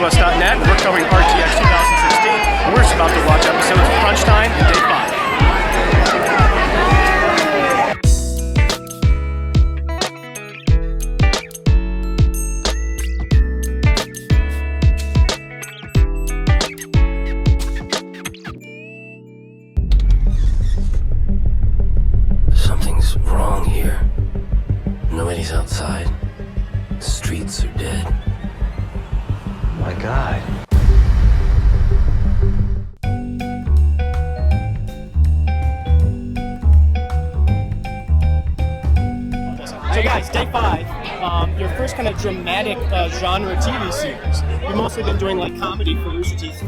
Oneofus.net. We're covering RTX 2016, and we're just about to watch episodes of Crunch Time and Day 5. Something's wrong here. Nobody's outside. The streets are dead. My God. So guys, Day 5, your first kind of dramatic genre TV series. You've mostly been doing like comedy for Rooster Teeth for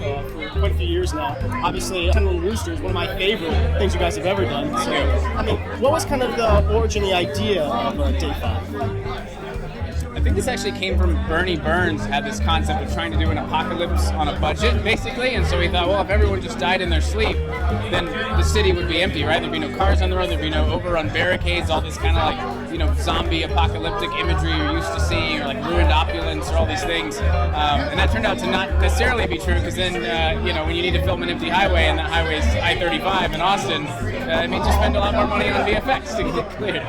quite a few years now. Obviously, 10 Little Roosters, one of my favorite things you guys have ever done. So, I mean, what was kind of the origin, the idea of Day 5? I think this actually came from Bernie Burns had this concept of trying to do an apocalypse on a budget, basically, and so he thought, well, if everyone just died in their sleep, then the city would be empty, right? There'd be no cars on the road, there'd be no overrun barricades, all this kind of like, zombie apocalyptic imagery you're used to seeing, or like ruined opulence, or all these things. And that turned out to not necessarily be true, because then, when you need to film an empty highway, and that highway is I-35 in Austin, it means you spend a lot more money on VFX to get it cleared.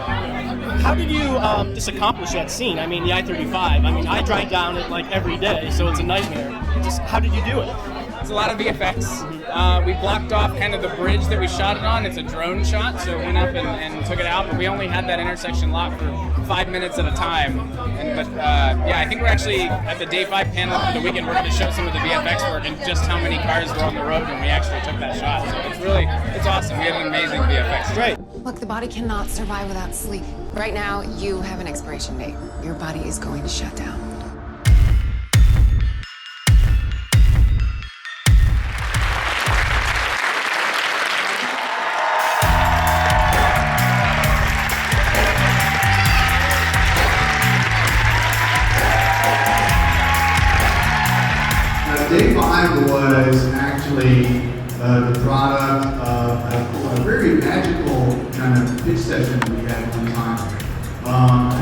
How did you just accomplish that scene? I mean, the I-35. I mean, I drive down it like every day, so it's a nightmare. Just how did you do it? It's a lot of VFX. We blocked off kind of the bridge that we shot it on. It's a drone shot, so we went up and took it out, but we only had that intersection locked for 5 minutes at a time. I think we're actually at the Day 5 panel for the weekend. We're going to show some of the VFX work and just how many cars were on the road when we actually took that shot. So it's awesome. We have an amazing VFX. Great. Look, the body cannot survive without sleep. Right now, you have an expiration date. Your body is going to shut down. Day 5 was actually the product of a very magical kind of pitch session we had one time.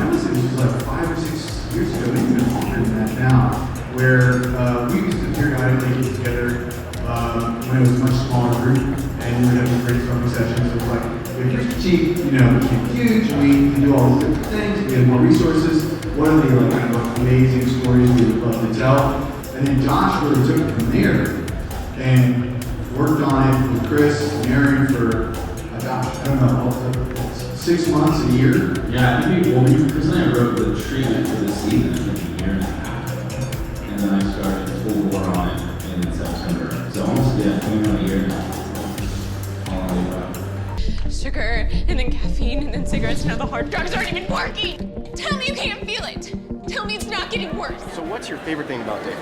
It was like 5 or 6 years ago, maybe even longer than that now, where we used to periodically get together when it was a much smaller group, and we would have brainstorming sessions. It was like, if you're cheap, we became huge, we can do all these different things, we have more resources. What are the kind of amazing stories we would love to tell? And then Josh really took it from there and worked on it with Chris and Aaron for, I don't know, 6 months, a year. Yeah, Chris and I wrote the treatment for the season in a year and a half. And then I started full bore on it in September. So almost, a year now. Sugar, and then caffeine, and then cigarettes. Now the hard drugs aren't even working. Tell me you can't feel it. Tell me it's not getting worse. So what's your favorite thing about Day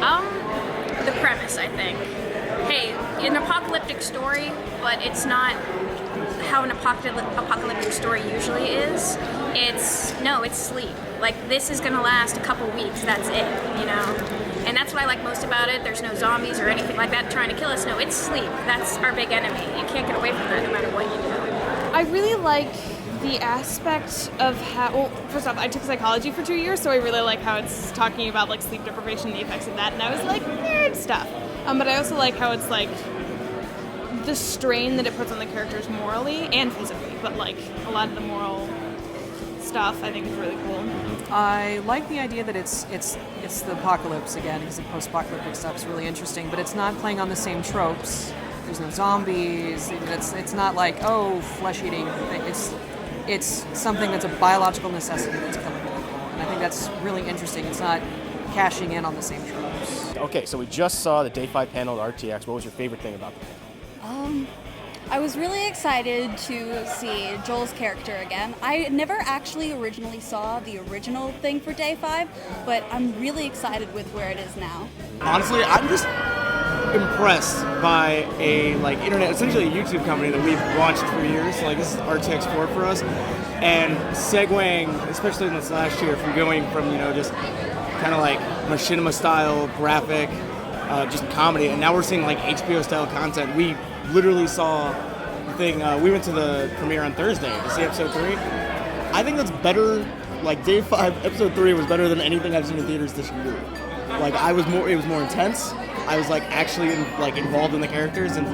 5? The premise, I think. Hey, an apocalyptic story, but it's not how an apocalyptic story usually is. It's sleep. Like, this is gonna last a couple weeks, that's it, And that's what I like most about it. There's no zombies or anything like that trying to kill us. No, it's sleep. That's our big enemy. You can't get away from that no matter what you do. I really like the aspect of how, first off, I took psychology for 2 years, so I really like how it's talking about like sleep deprivation and the effects of that, and I was like, nerd stuff. But I also like how it's like the strain that it puts on the characters morally and physically, but like a lot of the moral stuff I think is really cool. I like the idea that it's the apocalypse again, because the post-apocalyptic stuff is really interesting, but it's not playing on the same tropes. There's no zombies. It's not like, flesh-eating. It's something that's a biological necessity that's killing people. And I think that's really interesting. It's not cashing in on the same tropes. Okay, so we just saw the Day 5 panel at RTX. What was your favorite thing about the panel? I was really excited to see Joel's character again. I never actually originally saw the original thing for Day 5, but I'm really excited with where it is now. Honestly, I'm just impressed by essentially a YouTube company that we've launched for years. So this is RTX 4 for us, and segueing, especially in this last year, from going from just kind of like machinima style graphic, just comedy, and now we're seeing like HBO style content. We literally saw the thing. We went to the premiere on Thursday to see episode 3. I think that's better. Like Day 5, episode 3 was better than anything I've seen in theaters this year. Like it was more intense. I was like actually involved in the characters, and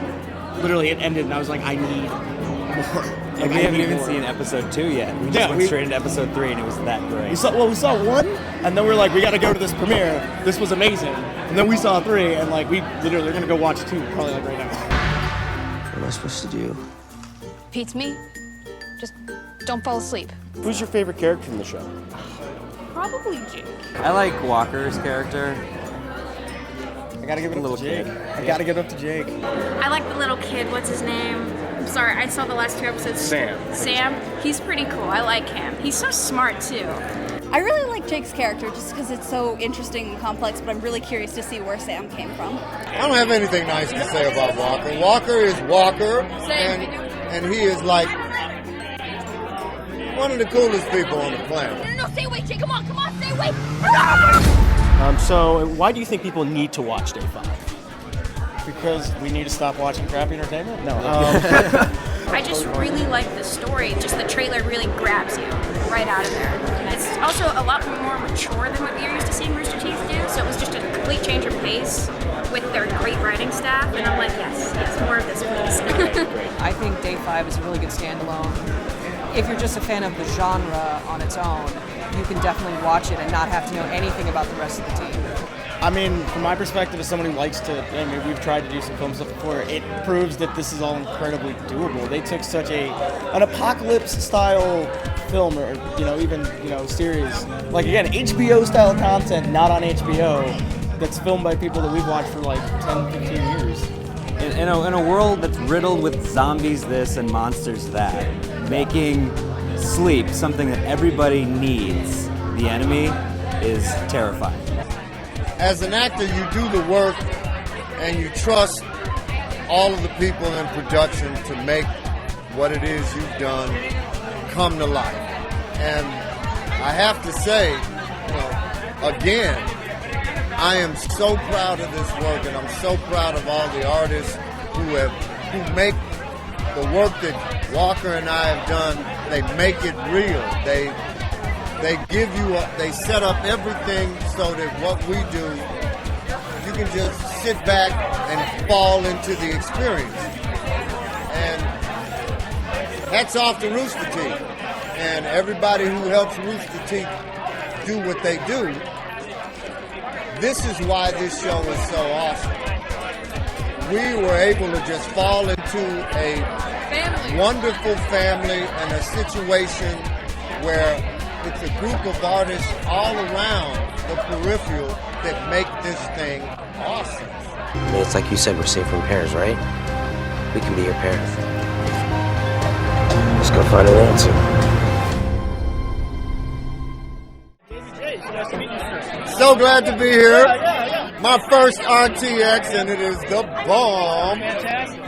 literally it ended, and I was like, I need more. Like, we haven't even seen episode 2 yet. We just went straight into episode 3, and it was that great. We saw 1, and then we were like, we got to go to this premiere. This was amazing. And then we saw 3, and like we literally are gonna go watch 2 probably like right now. What am I supposed to do? Pete's me. Just don't fall asleep. Who's your favorite character in the show? Probably Jake. I like Walker's character. I gotta give it up to Jake. I gotta give it up to Jake. I like the little kid. What's his name? I'm sorry, I saw the last 2 episodes. Sam. He's pretty cool. I like him. He's so smart too. I really like Jake's character just because it's so interesting and complex, but I'm really curious to see where Sam came from. I don't have anything nice to say about Walker. Walker is Walker, and he is like one of the coolest people on the planet. No, stay away, Jake. Come on, stay away. So why do you think people need to watch Day 5? Because we need to stop watching crappy entertainment? No. I just really like the story. Just the trailer really grabs you right out of there. It's also a lot more mature than what we're used to seeing Rooster Teeth do, so it was just a complete change of pace with their great writing staff, and I'm like, yes, more of this, please. I think Day 5 is a really good standalone. If you're just a fan of the genre on its own, you can definitely watch it and not have to know anything about the rest of the team. I mean, from my perspective, as someone who likes to, I mean, we've tried to do some film stuff before, it proves that this is all incredibly doable. They took such an apocalypse-style film, or, even series. Like, again, HBO-style content, not on HBO, that's filmed by people that we've watched for like 10, 15 years. In a world that's riddled with zombies this and monsters that, making sleep something that everybody needs, the enemy, is terrifying. As an actor, you do the work and you trust all of the people in production to make what it is you've done come to life. And I have to say, again, I am so proud of this work, and I'm so proud of all the artists who make the work that Walker and I have done. They make it real. They give you they set up everything so that what we do, you can just sit back and fall into the experience. And hats off to Rooster Teeth and everybody who helps Rooster Teeth do what they do. This is why this show is so awesome. We were able to just fall into a wonderful family and a situation where it's a group of artists all around the peripheral that make this thing awesome. I mean, it's like you said, we're safe from pairs, right? We can be your pair. Let's go find an answer. So glad to be here. My first RTX, and it is the bomb. Fantastic.